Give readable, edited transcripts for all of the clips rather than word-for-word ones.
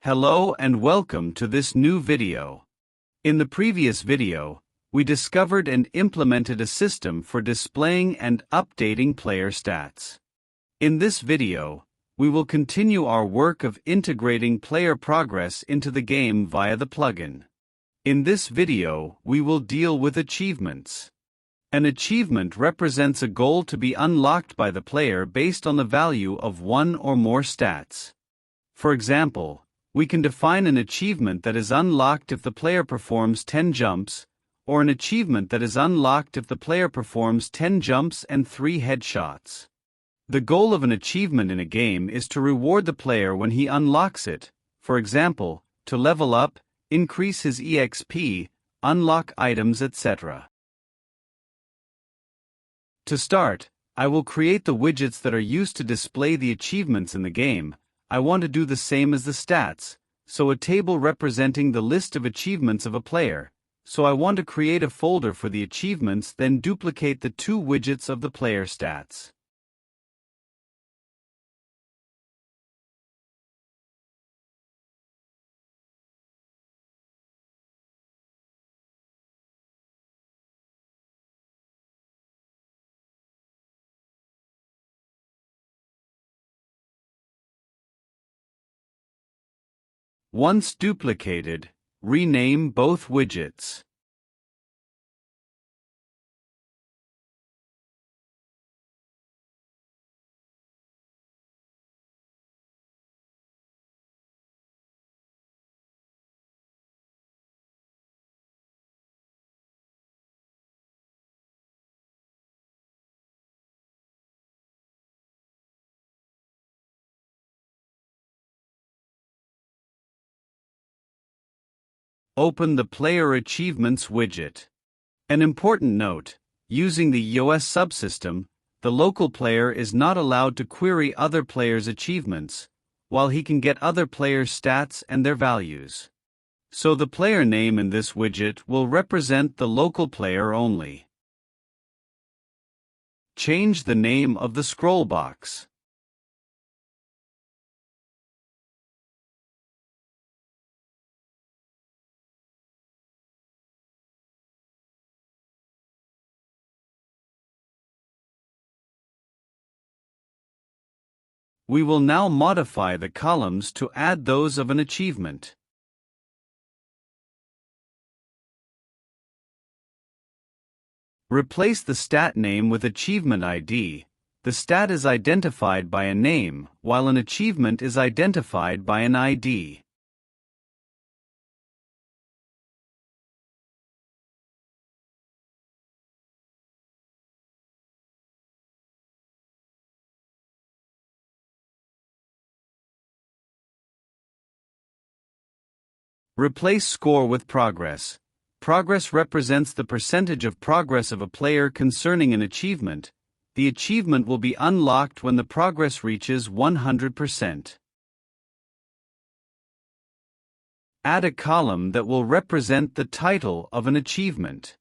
Hello and welcome to this new video. In the previous video, we discovered and implemented a system for displaying and updating player stats. In this video, we will continue our work of integrating player progress into the game via the plugin. In this video, we will deal with achievements. An achievement represents a goal to be unlocked by the player based on the value of one or more stats. For example, we can define an achievement that is unlocked if the player performs 10 jumps, or an achievement that is unlocked if the player performs 10 jumps and 3 headshots. The goal of an achievement in a game is to reward the player when he unlocks it, for example, to level up, increase his EXP, unlock items, etc. To start, I will create the widgets that are used to display the achievements in the game. I want to do the same as the stats, so a table representing the list of achievements of a player, so I want to create a folder for the achievements, then duplicate the two widgets of the player stats. Once duplicated, rename both widgets. Open the Player Achievements widget. An important note: using the EOS subsystem, the local player is not allowed to query other players' achievements, while he can get other players' stats and their values. So the player name in this widget will represent the local player only. Change the name of the scroll box. We will now modify the columns to add those of an achievement. Replace the stat name with achievement ID. The stat is identified by a name, while an achievement is identified by an ID. Replace score with progress. Progress represents the percentage of progress of a player concerning an achievement. The achievement will be unlocked when the progress reaches 100%. Add a column that will represent the title of an achievement.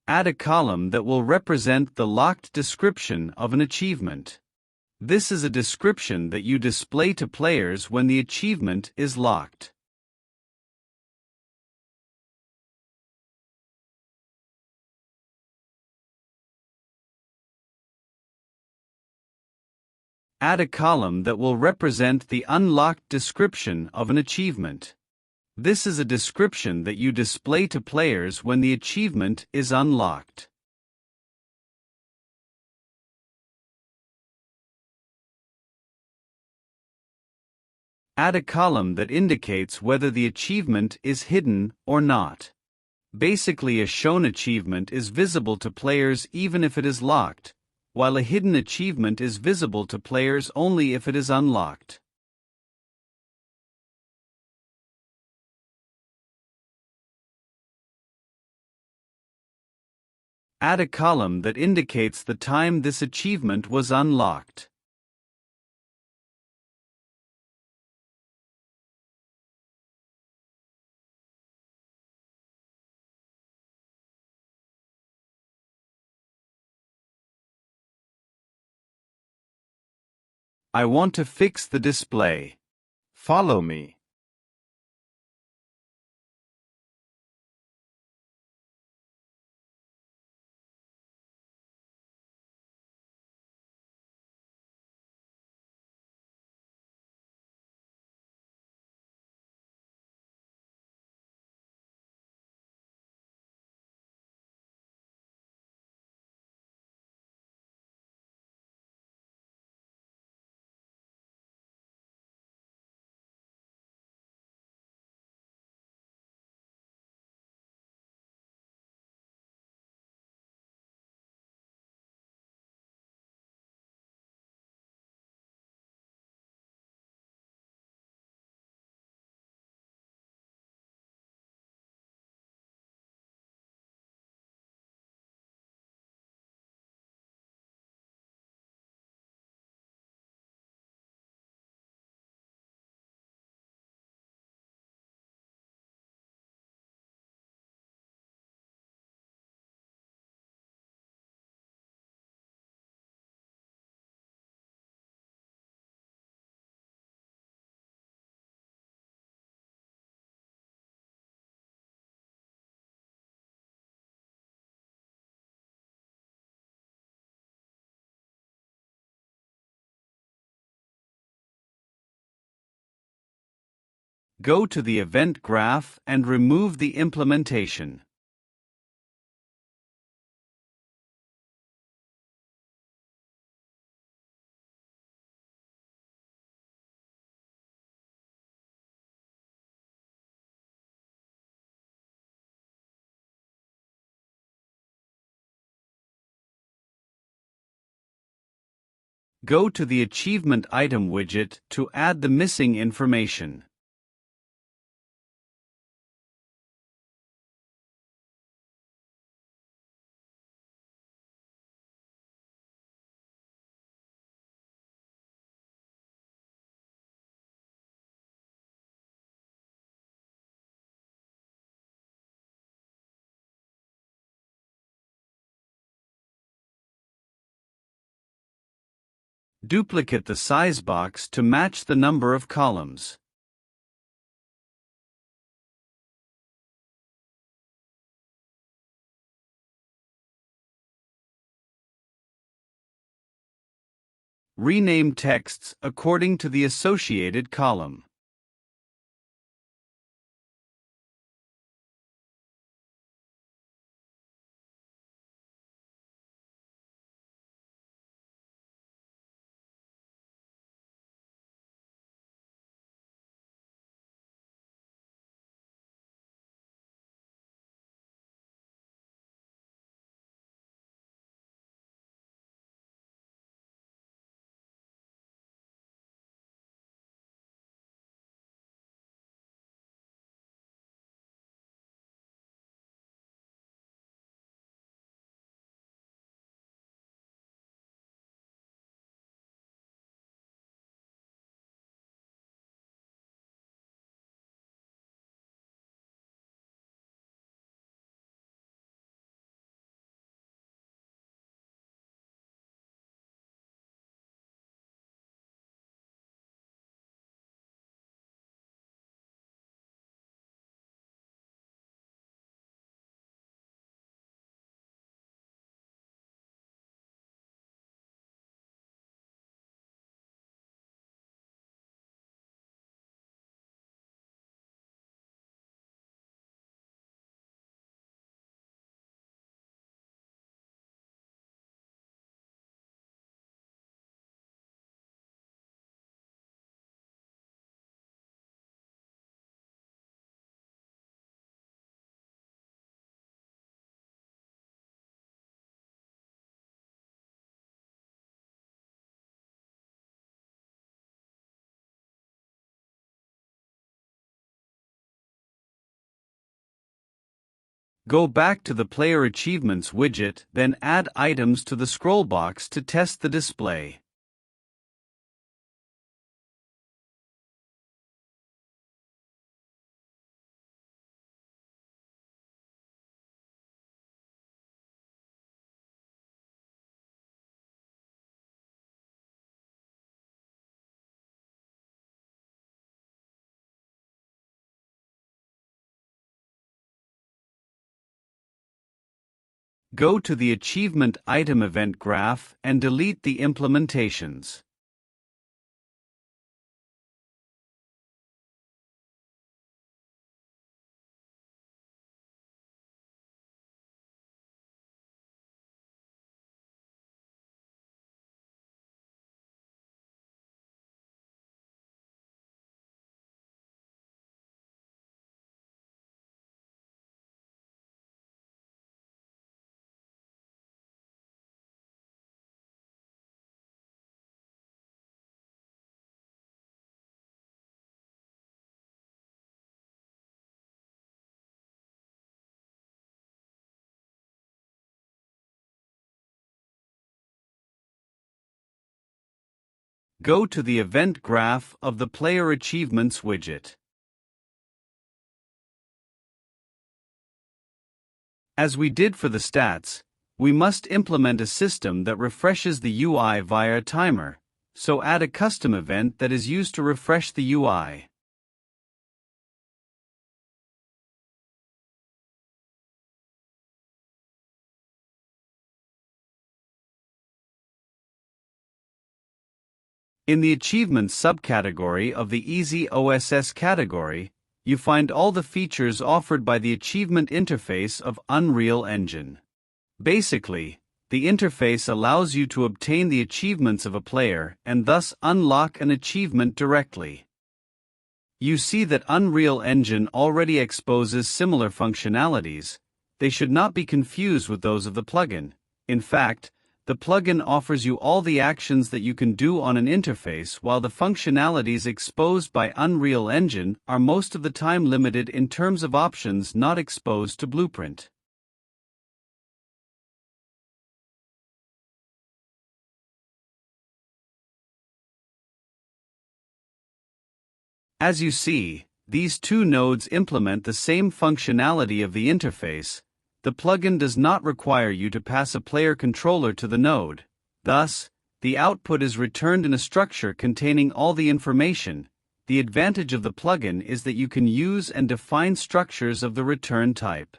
Add a column that will represent the locked description of an achievement. This is a description that you display to players when the achievement is locked. Add a column that will represent the unlocked description of an achievement. This is a description that you display to players when the achievement is unlocked. Add a column that indicates whether the achievement is hidden or not. Basically, a shown achievement is visible to players even if it is locked, while a hidden achievement is visible to players only if it is unlocked. Add a column that indicates the time this achievement was unlocked. I want to fix the display. Follow me. Go to the event graph and remove the implementation. Go to the Achievement Item widget to add the missing information. Duplicate the size box to match the number of columns. Rename texts according to the associated column. Go back to the Player Achievements widget, then add items to the scroll box to test the display. Go to the Achievement Item Event graph and delete the implementations. Go to the Event graph of the Player Achievements widget. As we did for the stats, we must implement a system that refreshes the UI via a timer, so add a custom event that is used to refresh the UI. In the Achievements subcategory of the Easy OSS category, you find all the features offered by the achievement interface of Unreal Engine. Basically, the interface allows you to obtain the achievements of a player and thus unlock an achievement directly. You see that Unreal Engine already exposes similar functionalities. They should not be confused with those of the plugin. In fact, the plugin offers you all the actions that you can do on an interface, while the functionalities exposed by Unreal Engine are most of the time limited in terms of options not exposed to Blueprint. As you see, these two nodes implement the same functionality of the interface. The plugin does not require you to pass a player controller to the node. Thus, the output is returned in a structure containing all the information. The advantage of the plugin is that you can use and define structures of the return type.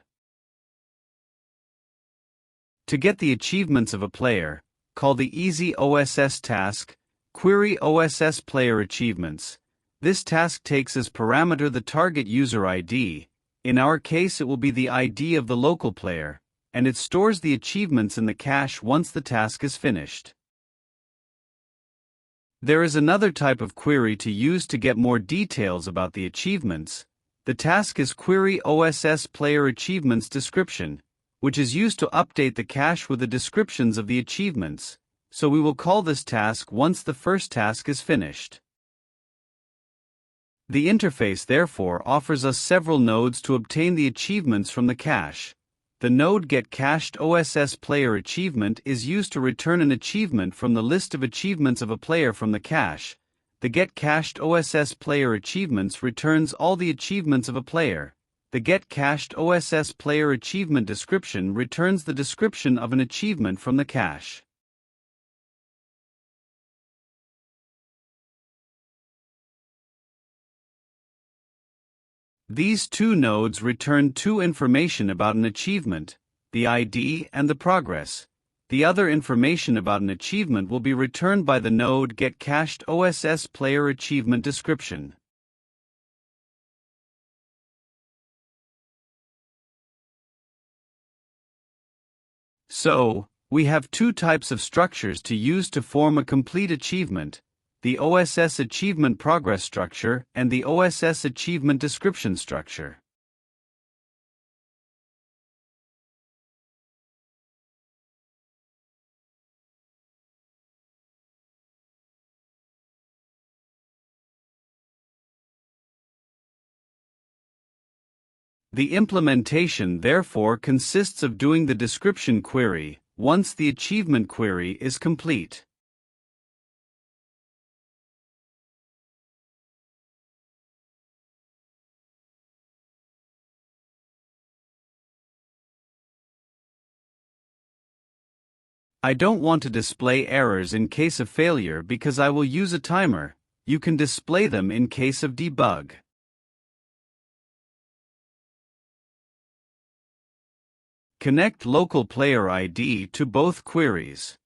To get the achievements of a player, call the Easy OSS task, Query OSS Player Achievements. This task takes as parameter the target user ID. In our case, it will be the ID of the local player, and it stores the achievements in the cache once the task is finished. There is another type of query to use to get more details about the achievements. The task is Query OSS Player Achievements Description, which is used to update the cache with the descriptions of the achievements, so we will call this task once the first task is finished. The interface therefore offers us several nodes to obtain the achievements from the cache. The node getCached_OSS Player Achievement is used to return an achievement from the list of achievements of a player from the cache. The getCached_OSS Player Achievements returns all the achievements of a player. The getCached_OSS Player Achievement Description returns the description of an achievement from the cache. These two nodes return two information about an achievement, the ID and the progress. The other information about an achievement will be returned by the node getCached_OSS Player Achievement Description. So, we have two types of structures to use to form a complete achievement: the OSS Achievement Progress Structure and the OSS Achievement Description Structure. The implementation therefore consists of doing the description query once the achievement query is complete. I don't want to display errors in case of failure because I will use a timer. You can display them in case of debug. Connect local player ID to both queries.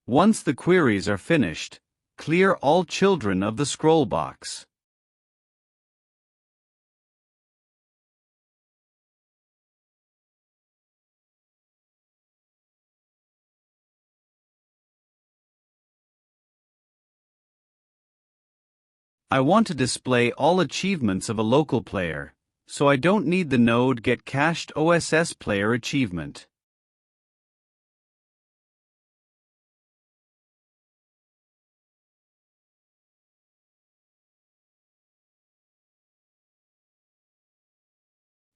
Once the queries are finished, clear all children of the scroll box. I want to display all achievements of a local player, so I don't need the node get cached OSS player achievement.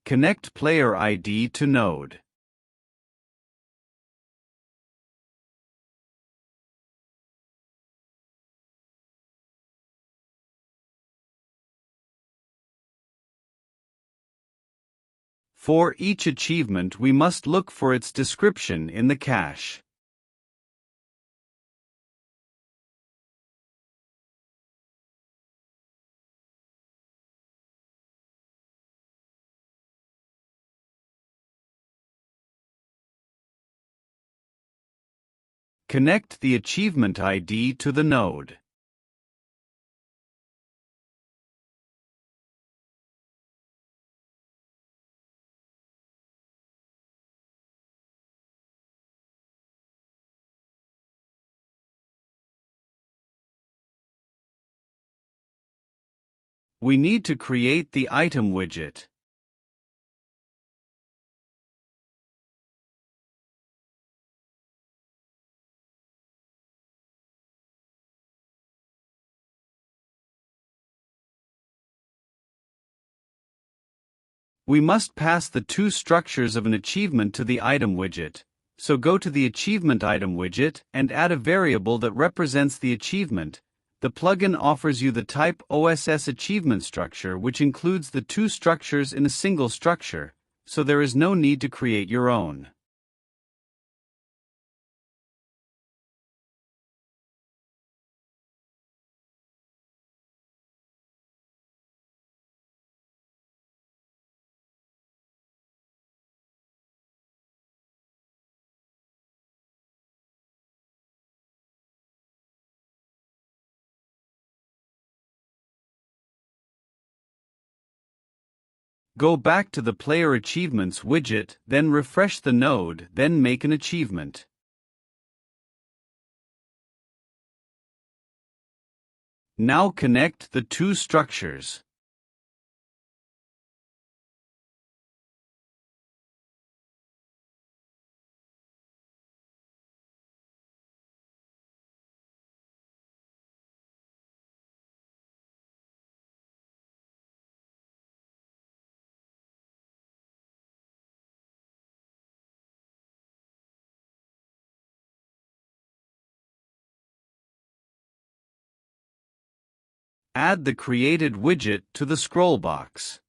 Connect player ID to node. For each achievement, we must look for its description in the cache. Connect the achievement ID to the node. We need to create the item widget. We must pass the two structures of an achievement to the item widget, so go to the achievement item widget and add a variable that represents the achievement. The plugin offers you the type OSS achievement structure, which includes the two structures in a single structure, so there is no need to create your own. Go back to the Player Achievements widget, then refresh the node, then make an achievement. Now connect the two structures. Add the created widget to the scroll box.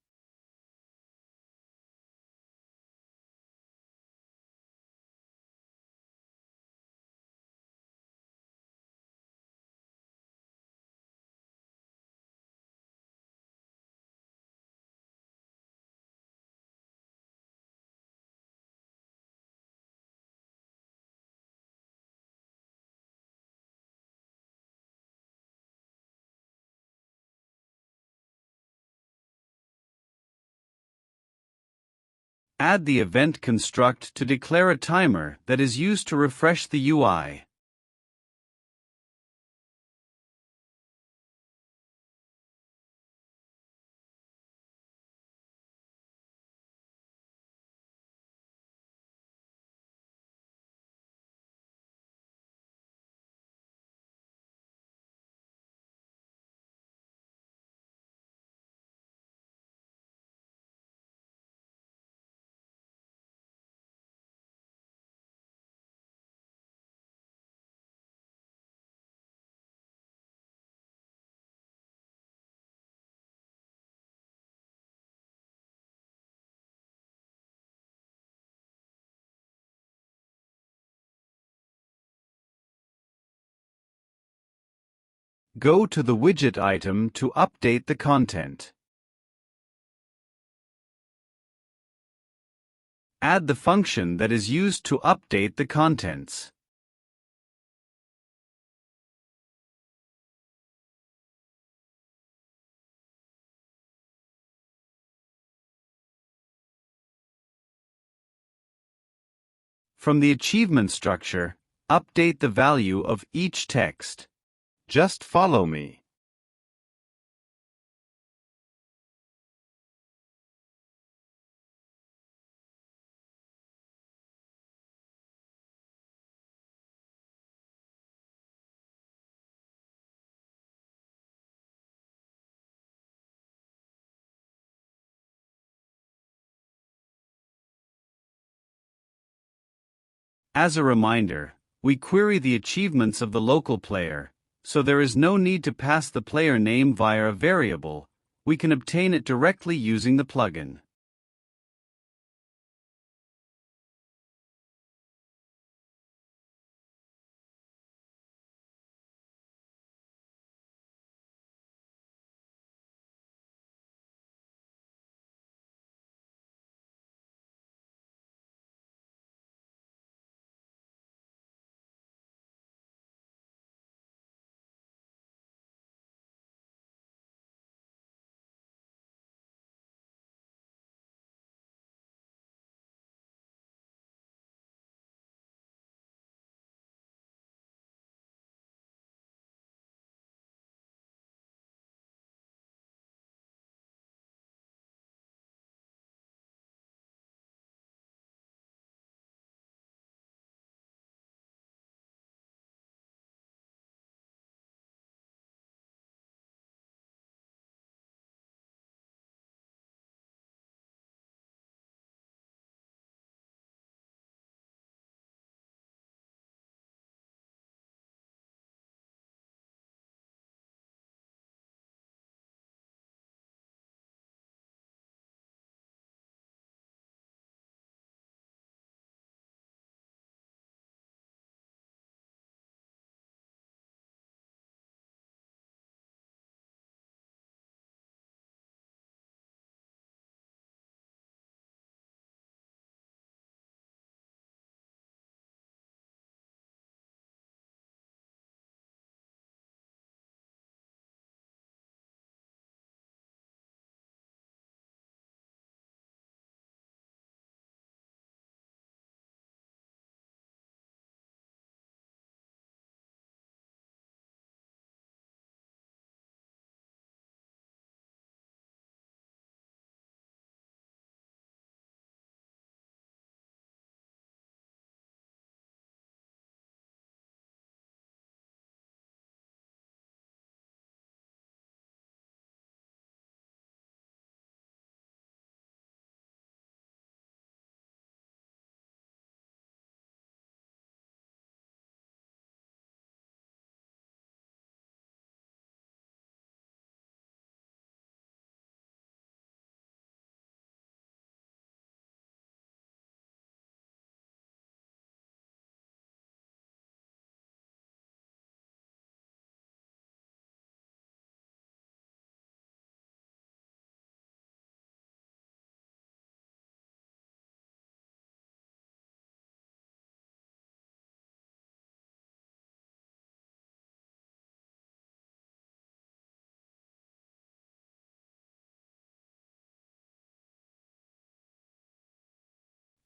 Add the event construct to declare a timer that is used to refresh the UI. Go to the widget item to update the content. Add the function that is used to update the contents. From the achievement structure, update the value of each text. Just follow me. As a reminder, we query the achievements of the local player, so there is no need to pass the player name via a variable. We can obtain it directly using the plugin.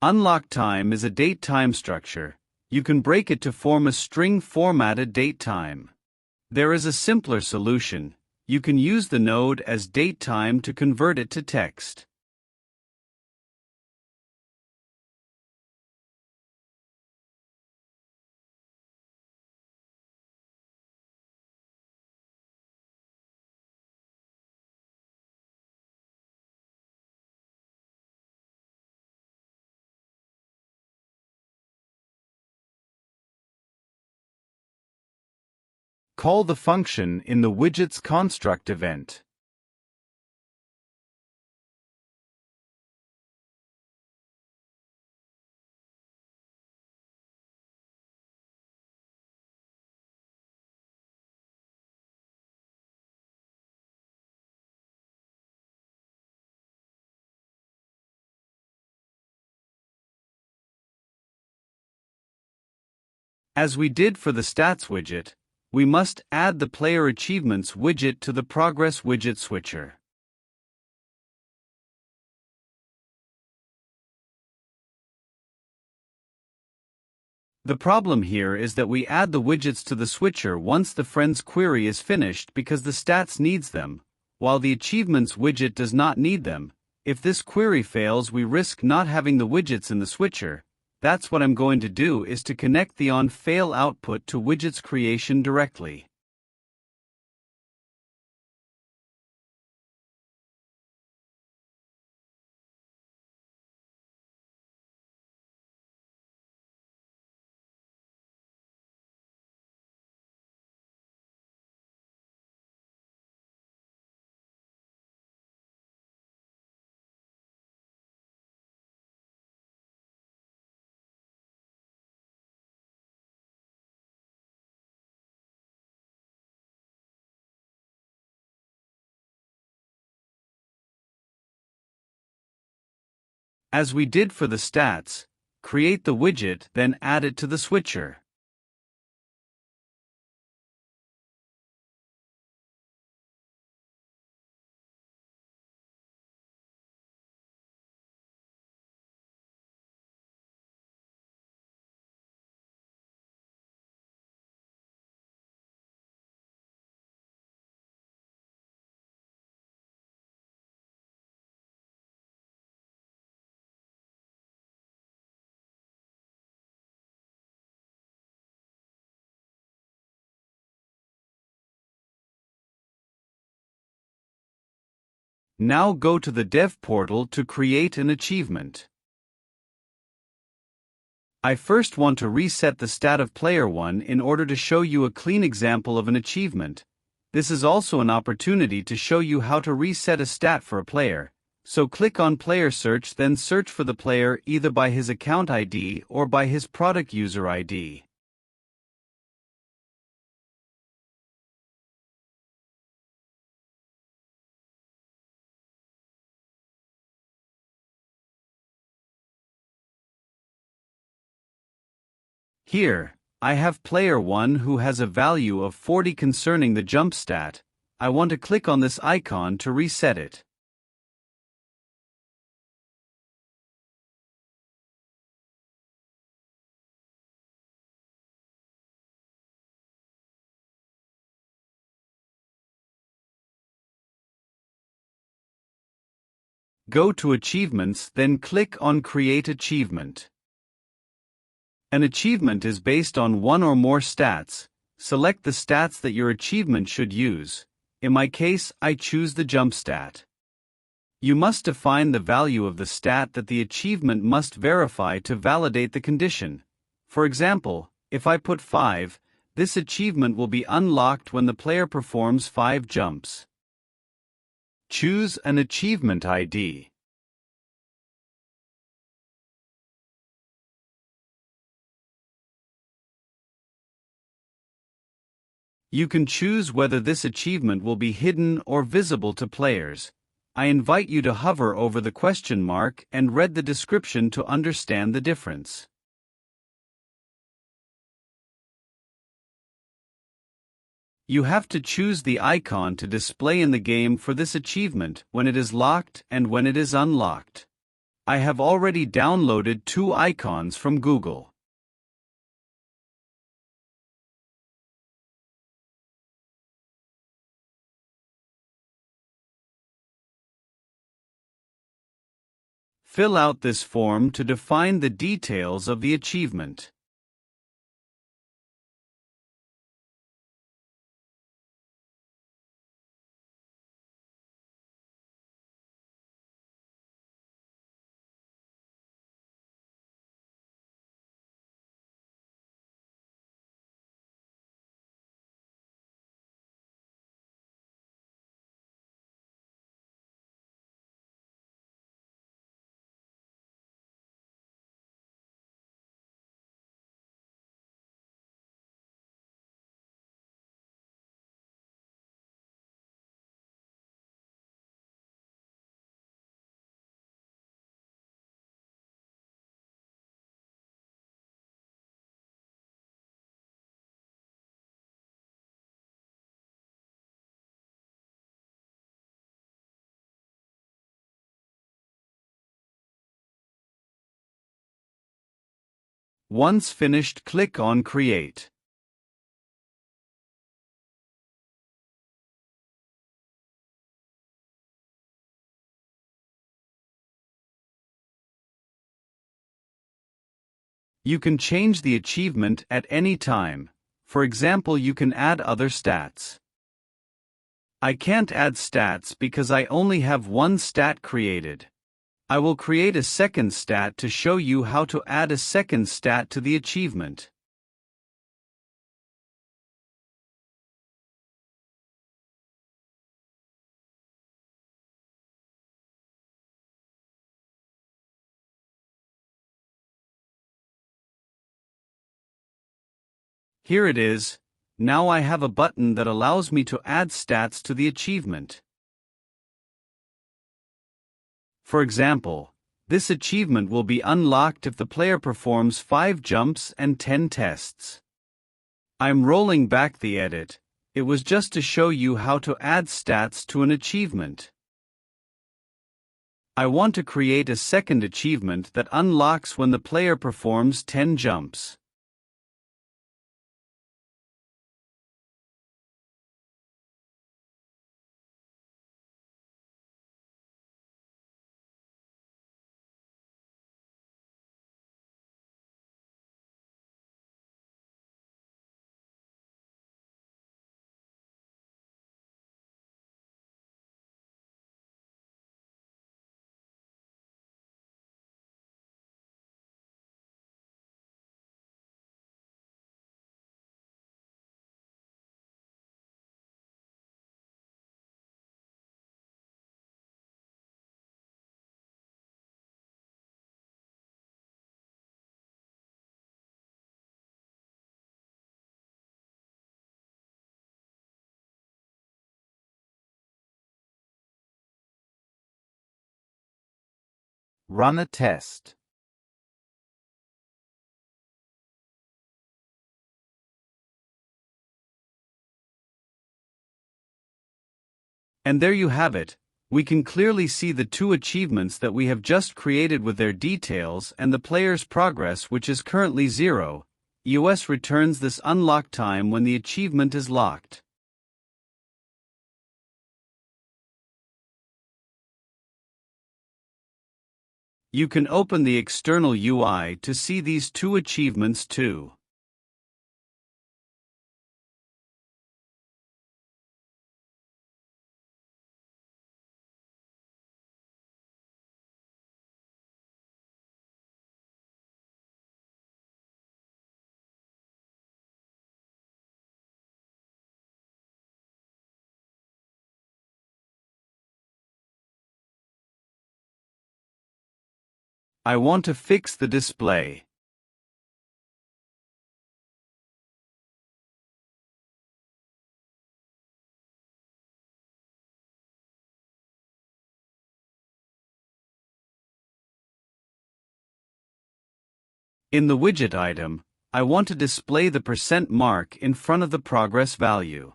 Unlock time is a date-time structure. You can break it to form a string-formatted date-time. There is a simpler solution. You can use the node as date-time to convert it to text. Call the function in the widget's construct event. As we did for the Stats widget, we must add the Player Achievements widget to the Progress widget switcher. The problem here is that we add the widgets to the switcher once the friend's query is finished because the Stats needs them, while the Achievements widget does not need them. If this query fails, we risk not having the widgets in the switcher. That's what I'm going to do, is to connect the on-fail output to widgets creation directly. As we did for the Stats, create the widget, then add it to the switcher. Now go to the Dev portal to create an achievement. I first want to reset the stat of player 1 in order to show you a clean example of an achievement. This is also an opportunity to show you how to reset a stat for a player. So click on Player Search, then search for the player either by his account ID or by his product user ID. Here, I have player 1 who has a value of 40 concerning the jump stat. I want to click on this icon to reset it. Go to Achievements, then click on Create Achievement. An achievement is based on one or more stats. Select the stats that your achievement should use. In my case, I choose the jump stat. You must define the value of the stat that the achievement must verify to validate the condition. For example, if I put 5, this achievement will be unlocked when the player performs 5 jumps. Choose an achievement ID. You can choose whether this achievement will be hidden or visible to players. I invite you to hover over the question mark and read the description to understand the difference. You have to choose the icon to display in the game for this achievement when it is locked and when it is unlocked. I have already downloaded 2 icons from Google. Fill out this form to define the details of the achievement. Once finished, click on Create. You can change the achievement at any time. For example, you can add other stats. I can't add stats because I only have one stat created. I will create a second stat to show you how to add a second stat to the achievement. Here it is. Now I have a button that allows me to add stats to the achievement. For example, this achievement will be unlocked if the player performs 5 jumps and 10 tests. I'm rolling back the edit. It was just to show you how to add stats to an achievement. I want to create a second achievement that unlocks when the player performs 10 jumps. Run a test. And there you have it. We can clearly see the 2 achievements that we have just created with their details and the player's progress, which is currently 0. EOS returns this unlock time when the achievement is locked. You can open the external UI to see these 2 achievements too. I want to fix the display. In the widget item, I want to display the % mark in front of the progress value.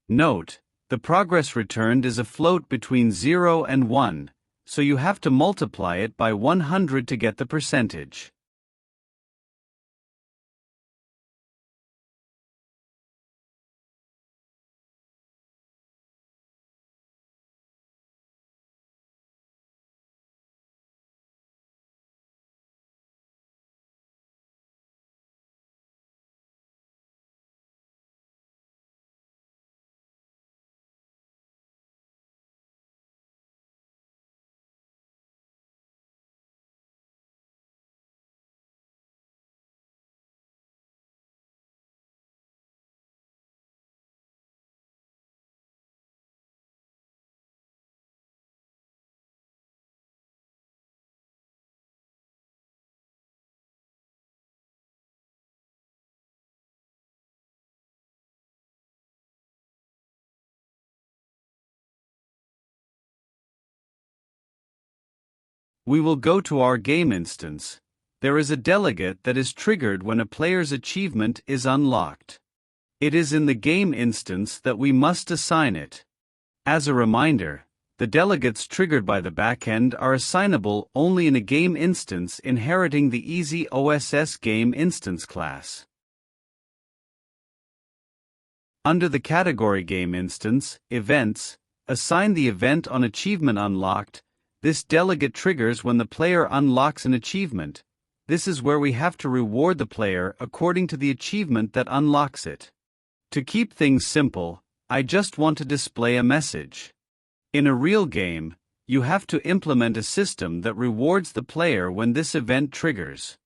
Note, the progress returned is a float between 0 and 1, so you have to multiply it by 100 to get the percentage. We will go to our game instance. There is a delegate that is triggered when a player's achievement is unlocked. It is in the game instance that we must assign it. As a reminder, The delegates triggered by the backend are assignable only in a game instance inheriting the easy OSS game instance class. Under the category game instance, Events, assign the event on achievement unlocked. This delegate triggers when the player unlocks an achievement. This is where we have to reward the player according to the achievement that unlocks it. To keep things simple, I just want to display a message. In a real game, you have to implement a system that rewards the player when this event triggers.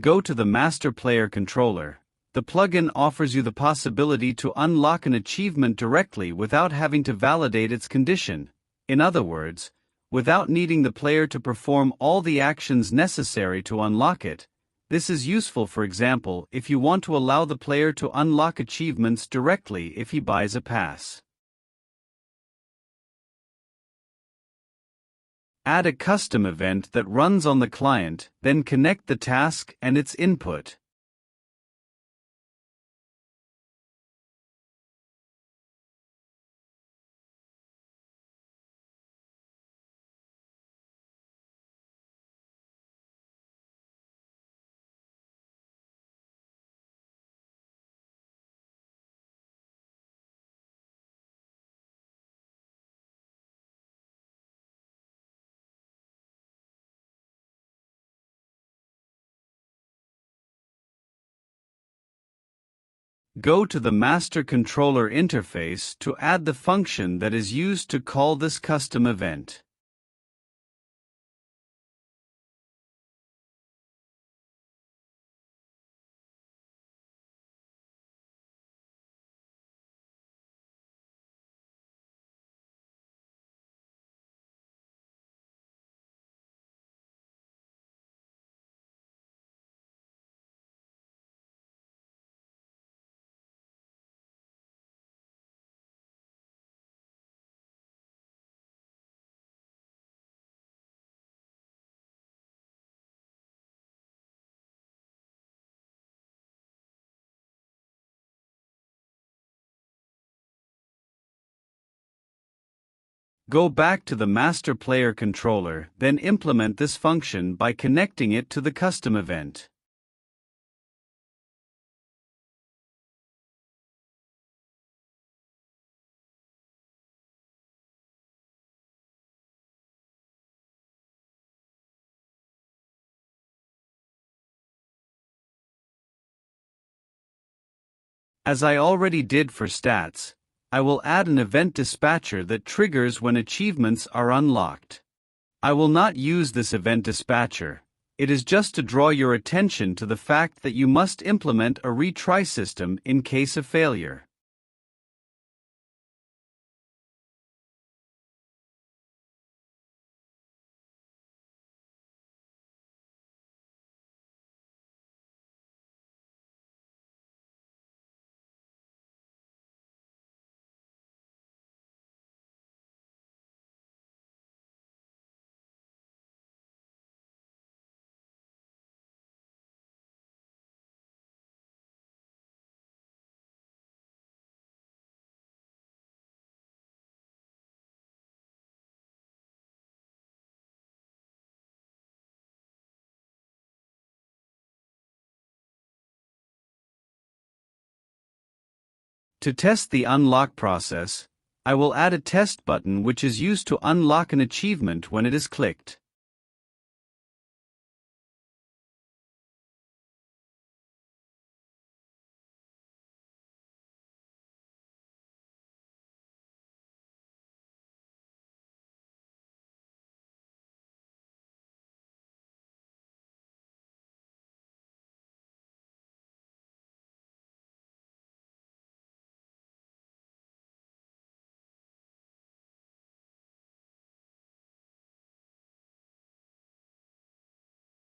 Go to the Master Player Controller. The plugin offers you the possibility to unlock an achievement directly without having to validate its condition. In other words, without needing the player to perform all the actions necessary to unlock it. This is useful, for example, if you want to allow the player to unlock achievements directly if he buys a pass. Add a custom event that runs on the client, then connect the task and its input. Go to the Master Controller interface to add the function that is used to call this custom event. Go back to the Master Player Controller, then implement this function by connecting it to the custom event. As I already did for stats, I will add an event dispatcher that triggers when achievements are unlocked. I will not use this event dispatcher. It is just to draw your attention to the fact that you must implement a retry system in case of failure. To test the unlock process, I will add a test button which is used to unlock an achievement when it is clicked.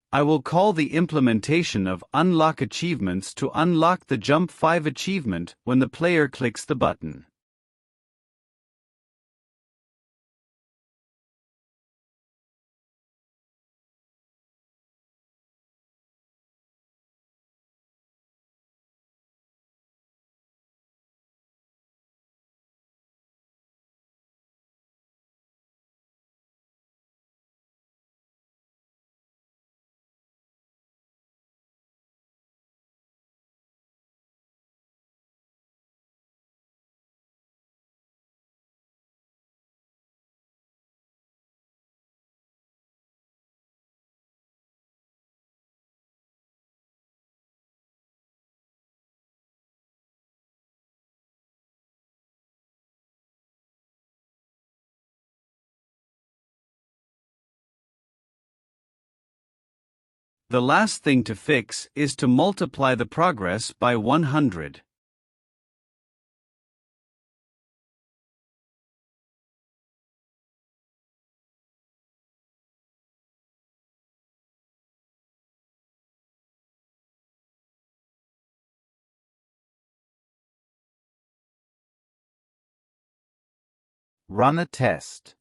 I will call the implementation of Unlock Achievements to unlock the Jump 5 achievement when the player clicks the button. The last thing to fix is to multiply the progress by 100. Run a test.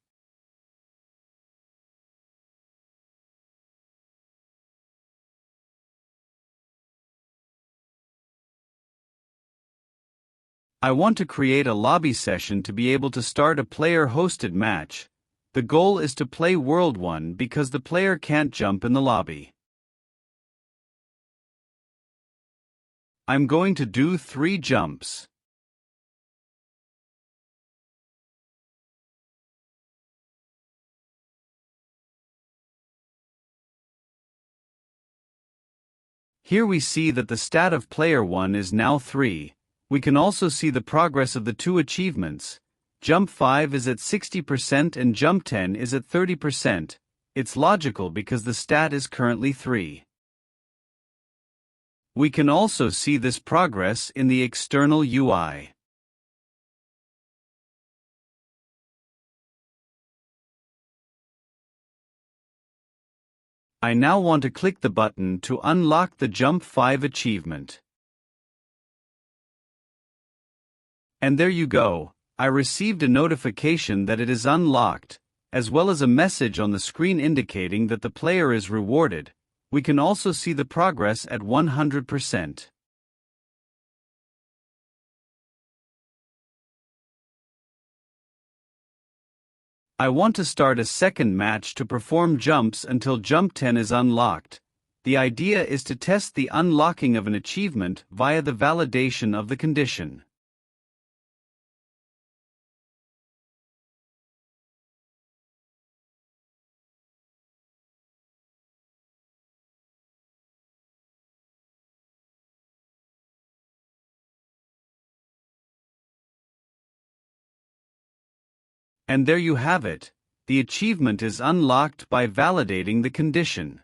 I want to create a lobby session to be able to start a player-hosted match. The goal is to play World 1 because the player can't jump in the lobby. I'm going to do 3 jumps. Here we see that the stat of player 1 is now 3. We can also see the progress of the 2 achievements. Jump 5 is at 60% and Jump 10 is at 30%. It's logical because the stat is currently 3. We can also see this progress in the external UI. I now want to click the button to unlock the Jump 5 achievement. And there you go, I received a notification that it is unlocked, as well as a message on the screen indicating that the player is rewarded. We can also see the progress at 100%. I want to start a second match to perform jumps until Jump 10 is unlocked. The idea is to test the unlocking of an achievement via the validation of the condition. And there you have it. The achievement is unlocked by validating the condition.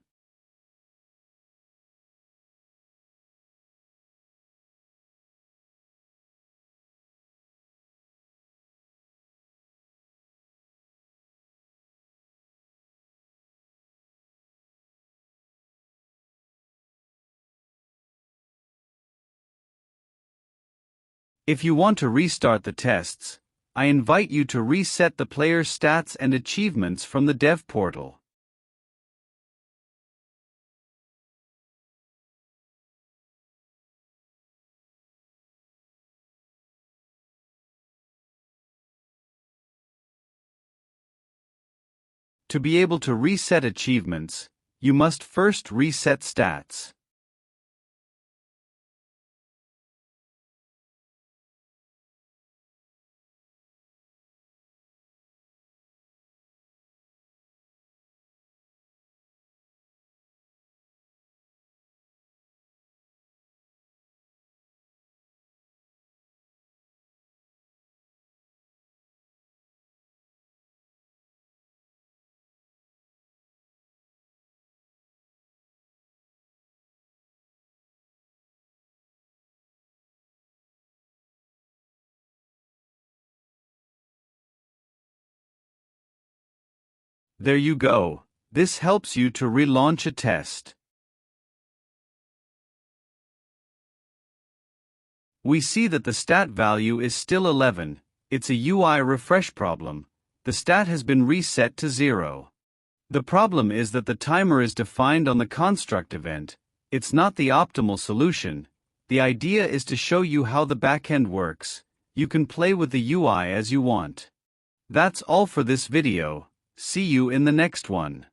If you want to restart the tests, I invite you to reset the player's stats and achievements from the dev portal. To be able to reset achievements, you must first reset stats. There you go. This helps you to relaunch a test. We see that the stat value is still 11. It's a UI refresh problem. The stat has been reset to 0. The problem is that the timer is defined on the construct event. It's not the optimal solution. The idea is to show you how the backend works. You can play with the UI as you want. That's all for this video. See you in the next one.